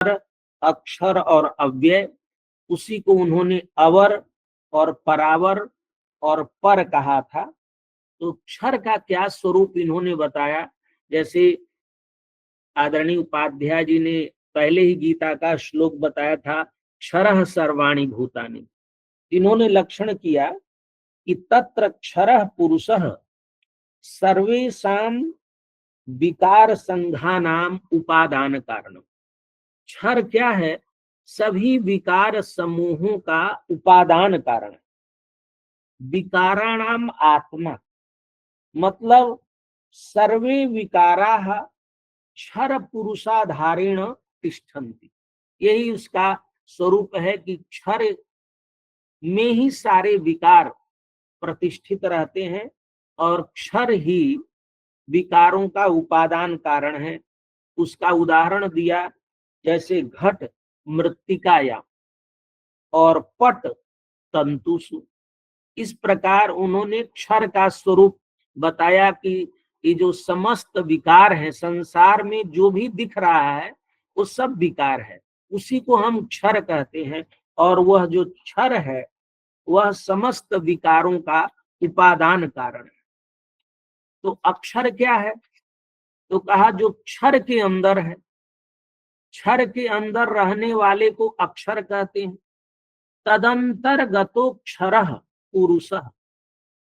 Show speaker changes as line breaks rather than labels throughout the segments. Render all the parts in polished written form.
अक्षर और अव्यय, उसी को उन्होंने अवर और परावर और पर कहा था। तो क्षर का क्या स्वरूप इन्होंने बताया, जैसे आदरणीय उपाध्याय जी ने पहले ही गीता का श्लोक बताया था, क्षरः सर्वाणि भूतानि। इन्होंने लक्षण किया कि तत्र क्षरः पुरुषः सर्वेषां विकार संघानाम उपादान कारणम। क्षर क्या है? सभी विकार समूहों का उपादान कारण। विकाराणाम आत्मा, मतलब सर्वे विकाराः क्षर पुरुषाधारेण तिष्ठन्ति। यही उसका स्वरूप है कि क्षर में ही सारे विकार प्रतिष्ठित रहते हैं और क्षर ही विकारों का उपादान कारण है। उसका उदाहरण दिया, जैसे घट मृत्तिकायाम और पट तंतुषु। इस प्रकार उन्होंने क्षर का स्वरूप बताया कि ये जो समस्त विकार है संसार में, जो भी दिख रहा है वो सब विकार है, उसी को हम क्षर कहते हैं। और वह जो क्षर है वह समस्त विकारों का उपादान कारण है। तो अक्षर क्या है? तो कहा जो क्षर के अंदर है, क्षर के अंदर रहने वाले को अक्षर कहते हैं। तदंतर्गतो क्षरः पुरुषः,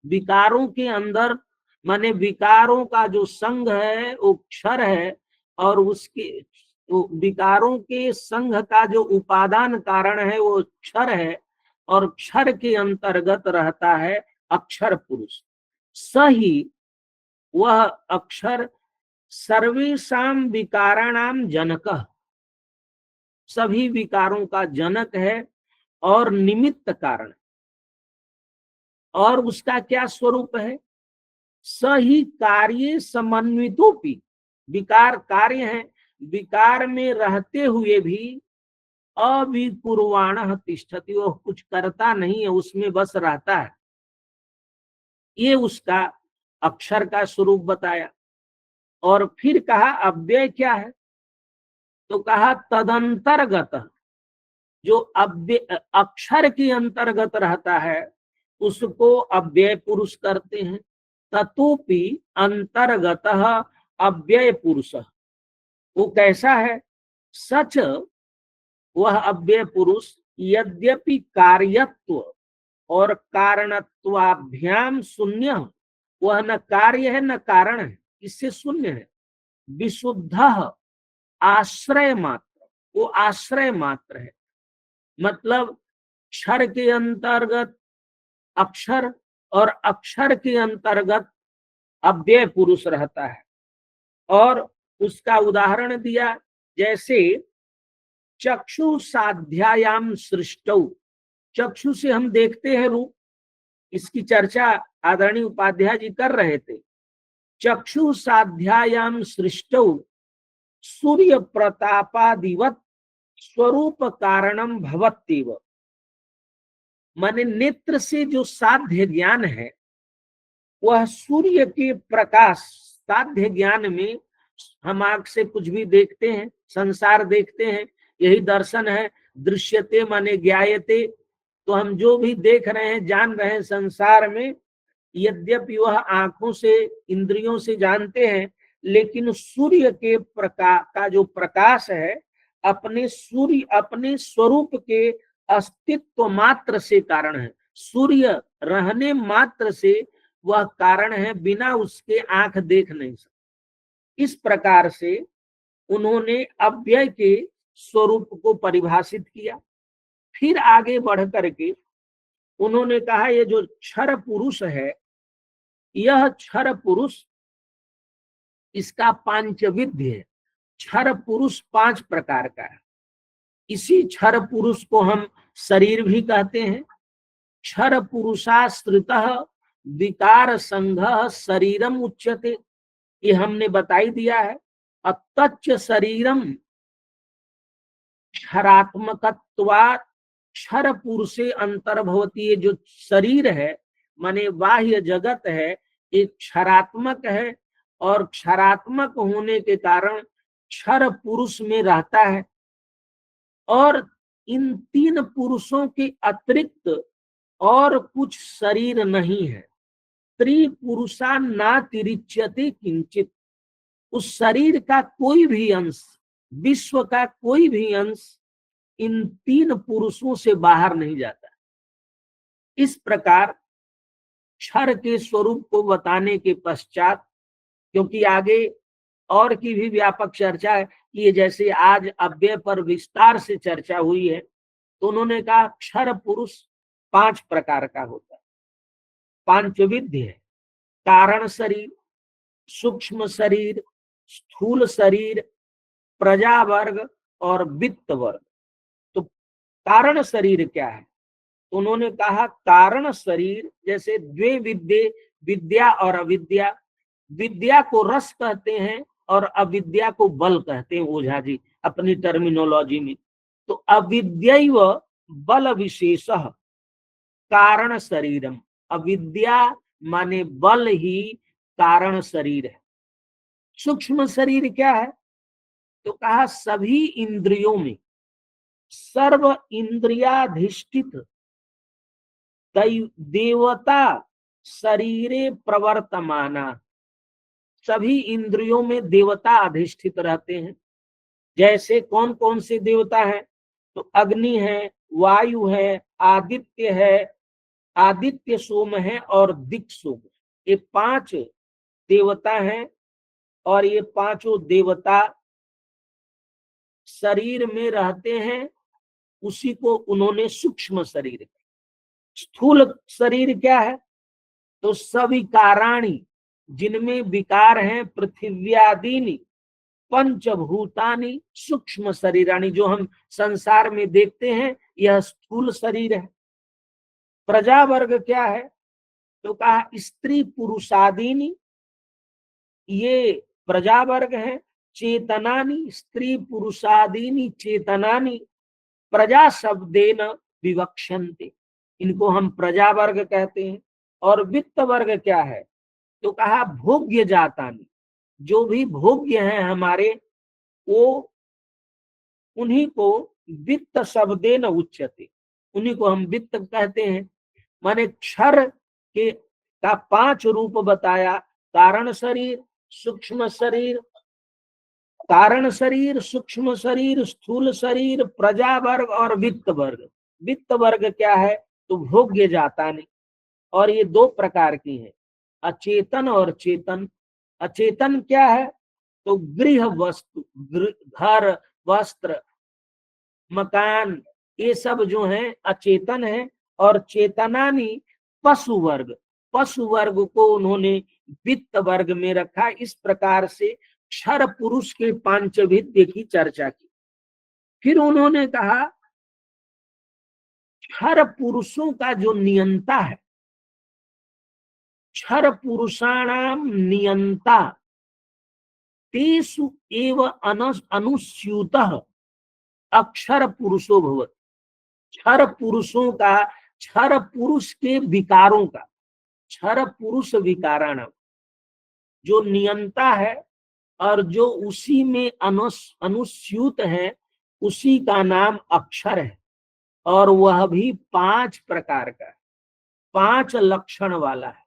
विकारों के अंदर माने विकारों का जो संघ है वो क्षर है, और उसके विकारों के संघ का जो उपादान कारण है वो क्षर है, और क्षर के अंतर्गत रहता है अक्षर पुरुष। सही वह अक्षर सर्वेषां विकाराणाम जनकः, सभी विकारों का जनक है और निमित्त कारण। और उसका क्या स्वरूप है? सही कार्य समन्वितोपि, विकार कार्य है, विकार में रहते हुए भी अविकुर्वाणः तिष्ठति, वो कुछ करता नहीं है, उसमें बस रहता है। ये उसका अक्षर का स्वरूप बताया। और फिर कहा अव्यय क्या है? तो कहा तदंतर्गत, जो अव्यय अक्षर के अंतर्गत रहता है उसको अव्यय पुरुष करते हैं। ततोपि अंतर्गतः अव्यय पुरुष, वो कैसा है? सच वह अव्यय पुरुष यद्यपि कार्यत्व और कारणत्वाभ्याम शून्य, वह न कार्य है न कारण है, इससे शून्य है। विशुद्ध आश्रय मात्र, वो आश्रय मात्र है। मतलब क्षर के अंतर्गत अक्षर और अक्षर के अंतर्गत अव्यय पुरुष रहता है। और उसका उदाहरण दिया, जैसे चक्षु साध्यायाम सृष्टौ, चक्षु से हम देखते हैं रूप, इसकी चर्चा आदरणीय उपाध्याय जी कर रहे थे। चक्षु साध्यायाम सृष्टौ सूर्य प्रतापादिवत स्वरूप कारणम भवत्येव, माने नेत्र से जो साध्य ज्ञान है वह सूर्य के प्रकाश, साध्य ज्ञान में हम आंख से कुछ भी देखते हैं, संसार देखते हैं, यही दर्शन है। दृश्यते माने ज्ञायते, तो हम जो भी देख रहे हैं जान रहे हैं संसार में, यद्यपि वह आंखों से इंद्रियों से जानते हैं, लेकिन सूर्य के प्रकाश का जो प्रकाश है अपने सूर्य अपने स्वरूप के अस्तित्व मात्र से कारण है। सूर्य रहने मात्र से वह कारण है, बिना उसके आंख देख नहीं सकती। इस प्रकार से उन्होंने अव्यय के स्वरूप को परिभाषित किया। फिर आगे बढ़ करके उन्होंने कहा ये जो क्षर पुरुष है, यह क्षर पुरुष इसका पांचविध्य है। क्षर पुरुष 5 प्रकार का है। इसी क्षर पुरुष को हम शरीर भी कहते हैं। क्षर पुरुषाश्रितः विकार संघः शरीरम उच्यते, ये हमने बताई दिया है। अतच्च शरीरम क्षरात्मकत्वात् क्षर पुरुषे अंतर्भवती, ये जो शरीर है माने बाह्य जगत है, ये क्षरात्मक है और क्षरात्मक होने के कारण क्षर पुरुष में रहता है। और इन तीन पुरुषों के अतिरिक्त और कुछ शरीर नहीं है। त्रिपुरुषा नातिरिच्यते किंचित, उस शरीर का कोई भी अंश, विश्व का कोई भी अंश इन तीन पुरुषों से बाहर नहीं जाता। इस प्रकार क्षर के स्वरूप को बताने के पश्चात, क्योंकि आगे और की भी व्यापक चर्चा है, ये जैसे आज अव्यय पर विस्तार से चर्चा हुई है, तो उन्होंने कहा क्षर पुरुष 5 प्रकार का होता है, पांचविध है। कारण शरीर, सूक्ष्म शरीर, स्थूल शरीर, प्रजा वर्ग और वित्त वर्ग। तो कारण शरीर क्या है? तो उन्होंने कहा कारण शरीर जैसे द्वे विद्ये, विद्या और अविद्या। विद्या को रस कहते हैं और अविद्या को बल कहते हैं ओझा जी अपनी टर्मिनोलॉजी में। तो अविद्यैव बल विशेष कारण शरीरम, अविद्या माने बल ही कारण शरीर है। सूक्ष्म शरीर क्या है? तो कहा सभी इंद्रियों में सर्व इंद्रियाधिष्ठित देवता शरीरे प्रवर्तमाना, सभी इंद्रियों में देवता अधिष्ठित रहते हैं। जैसे कौन कौन से देवता हैं? तो अग्नि है, वायु है, आदित्य है, आदित्य सोम है और दिक् सोम, ये 5 देवता हैं। और ये पांचों देवता शरीर में रहते हैं, उसी को उन्होंने सूक्ष्म शरीर। स्थूल शरीर क्या है? तो सविकाराणि, जिनमें विकार हैं, पृथिव्यादीनि पंचभूतानि सूक्ष्म शरीराणि, जो हम संसार में देखते हैं, यह स्थूल शरीर है। प्रजा वर्ग क्या है? तो कहा स्त्री पुरुषादीनि, ये प्रजा वर्ग है। चेतनानि, स्त्री पुरुषादीनि चेतनानि प्रजा शब्देन विवक्षन्ते, इनको हम प्रजा वर्ग कहते हैं। और वित्त वर्ग क्या है? तो कहा भोग्य जातानि, जो भी भोग्य हैं हमारे, वो उन्हीं को वित्त शब्देन उच्यते, उन्हीं को हम वित्त कहते हैं। माने क्षर के का 5 रूप बताया, कारण शरीर, सूक्ष्म शरीर, कारण शरीर, सूक्ष्म शरीर, स्थूल शरीर, प्रजा वर्ग और वित्त वर्ग। वित्त वर्ग क्या है? तो भोग्य जाता नहीं। और ये 2 प्रकार की है, अचेतन और चेतन। अचेतन क्या है? तो गृह वस्तु, घर, वस्त्र, मकान, ये सब जो है अचेतन है। और चेतनानी पशु वर्ग, पशु वर्ग को उन्होंने वित्त वर्ग में रखा। इस प्रकार से क्षर पुरुष के पांचविद्य की चर्चा की। फिर उन्होंने कहा क्षर पुरुषों का जो नियंता है, क्षर पुरुषाणाम नियंता तेषु एव अनुस्यूतः अक्षर पुरुषो भवति। क्षर पुरुषों का, क्षर पुरुष के विकारों का, क्षर पुरुष विकाराणाम, जो नियंता है और जो उसी में अनुस्यूत है, उसी का नाम अक्षर है। और वह भी 5 प्रकार का, 5 लक्षण वाला है।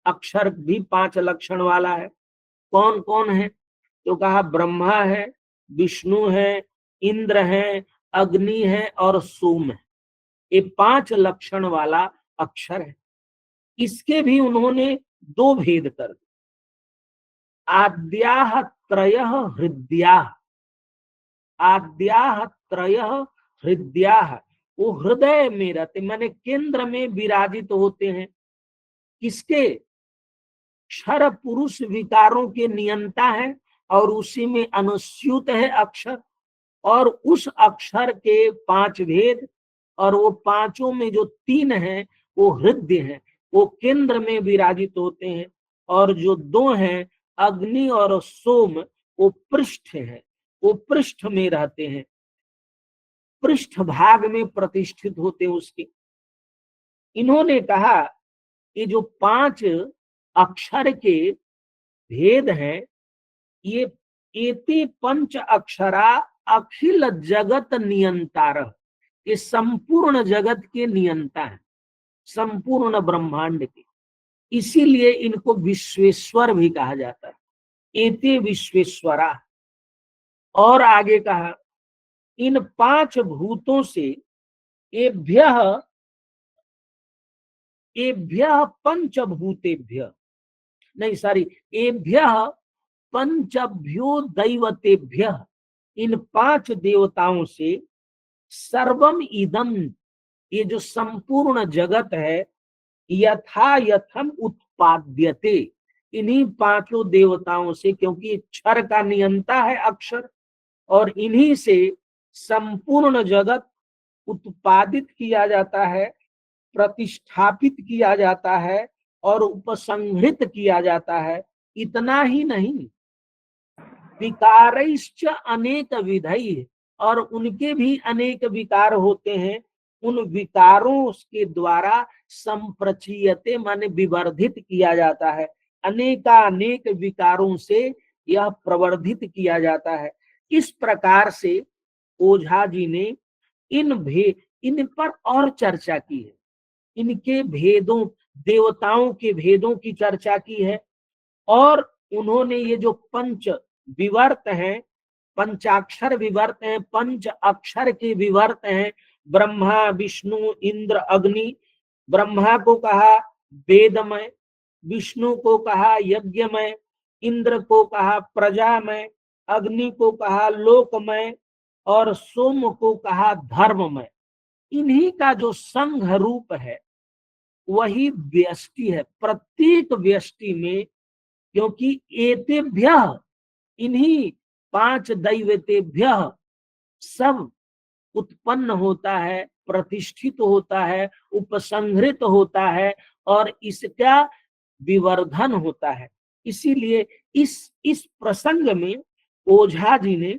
अक्षर भी 5 लक्षण वाला है। कौन कौन है? तो कहा ब्रह्मा है, विष्णु है, इंद्र है, अग्नि है और सोम है। ये 5 लक्षण वाला अक्षर है। इसके भी उन्होंने 2 भेद कर दिए। आद्याः त्रयः हृदयाः, आद्याः त्रयः हृदयाः, वो हृदय में रहते, माने केंद्र में विराजित होते हैं। किसके? क्षर पुरुष विकारों के नियंता है और उसी में अनुस्यूत है अक्षर। और उस अक्षर के 5 भेद, और वो पांचों में जो 3 हैं वो हृदय हैं, वो केंद्र में विराजित होते हैं। और जो 2 हैं अग्नि और सोम, वो पृष्ठ है, वो पृष्ठ में रहते हैं, पृष्ठ भाग में प्रतिष्ठित होते हैं उसके। इन्होंने कहा ये जो 5 अक्षर के भेद हैं, ये एते पंच अक्षरा अखिल जगत नियंतार, ये संपूर्ण जगत के नियंता है, संपूर्ण ब्रह्मांड के। इसीलिए इनको विश्वेश्वर भी कहा जाता है, एते विश्वेश्वरा। और आगे कहा, इन 5 भूतों से एभ्य एभ्य पंचभूतेभ्य, नहीं सॉरी, एभ्य पंचभ्यो दैवतेभ्य, इन 5 देवताओं से सर्वम इदम, ये जो संपूर्ण जगत है, यथा यथम उत्पाद्यते, इन्हीं 5 देवताओं से, क्योंकि क्षर का नियंता है अक्षर, और इन्हीं से संपूर्ण जगत उत्पादित किया जाता है, प्रतिष्ठापित किया जाता है और उपसंहृत किया जाता है। इतना ही नहीं, विकारैश्च अनेक विधै, और उनके भी अनेक विकार होते हैं, उन विकारों के द्वारा संप्रचीयते माने विवर्धित किया जाता है, अनेकानेक विकारों से यह प्रवर्धित किया जाता है। इस प्रकार से ओझा जी ने इन पर और चर्चा की है, इनके भेदों, देवताओं के भेदों की चर्चा की है। और उन्होंने ये जो पंच विवर्त हैं, पंचाक्षर विवर्त हैं, पंच अक्षर के विवर्त हैं, ब्रह्मा विष्णु इंद्र अग्नि, ब्रह्मा को कहा वेदमय, विष्णु को कहा यज्ञमय, इंद्र को कहा प्रजामय, अग्नि को कहा लोकमय, और सोम को कहा धर्ममय। इन्हीं का जो संघ रूप है वही व्यष्टि है, प्रत्येक व्यष्टि में, क्योंकि एतेभ्य, इन्हीं 5 दैवतेभ्य सब उत्पन्न होता है, प्रतिष्ठित होता है, उपसंहृत होता है और इसका विवर्धन होता है। इसीलिए इस प्रसंग में ओझा जी ने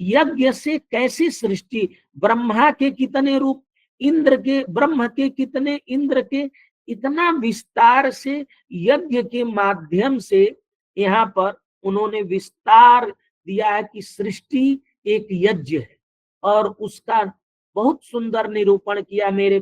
यज्ञ से कैसे सृष्टि, ब्रह्मा के कितने रूप, इंद्र के, ब्रह्म के कितने, इंद्र के, इतना विस्तार से यज्ञ के माध्यम से यहाँ पर उन्होंने विस्तार दिया है कि सृष्टि एक यज्ञ है, और उसका बहुत सुंदर निरूपण किया मेरे